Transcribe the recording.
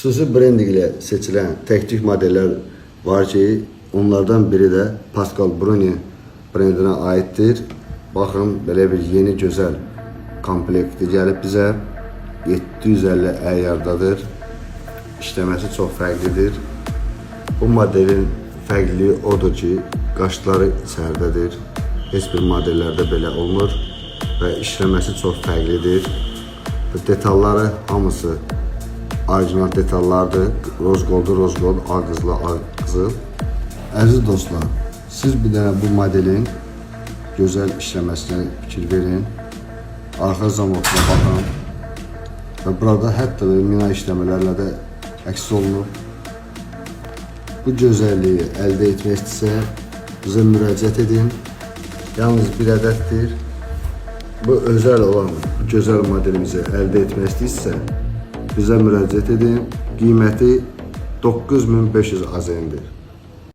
Xüsusi brendinq ilə seçilən tək-tük modellər var ki, onlardan biri də Pascal Bruni brendinə aiddir. Baxın, belə bir yeni gözəl komplekti gəlib bizə. 750 əyyardadır. İşləməsi çox fərqlidir. Bu modelin fərqliliyi odur ki, qaşları içəridədir. Heç bir modellərdə belə olmur və işləməsi çox fərqlidir. Detalları hamısı orijinal detallardır. Roz goldu, roz gold, ağ qızılı, ağ qızıl. Əziz dostlar, siz bir dənə bu modelin gözəl işləməsinə fikir verin. Arxa zamotuna baxın. Və burada hətta mina işləmələrlə də əks olunub. Bu gözəlliyi əldə etmək istəsə, bizə müraciət edin. Yalnız bir ədəddir. Bu özəl olan bu gözəl modelimizi əldə etmək istəyirsə, bizə müraciət edin. Qiyməti 9500 AZN-dir.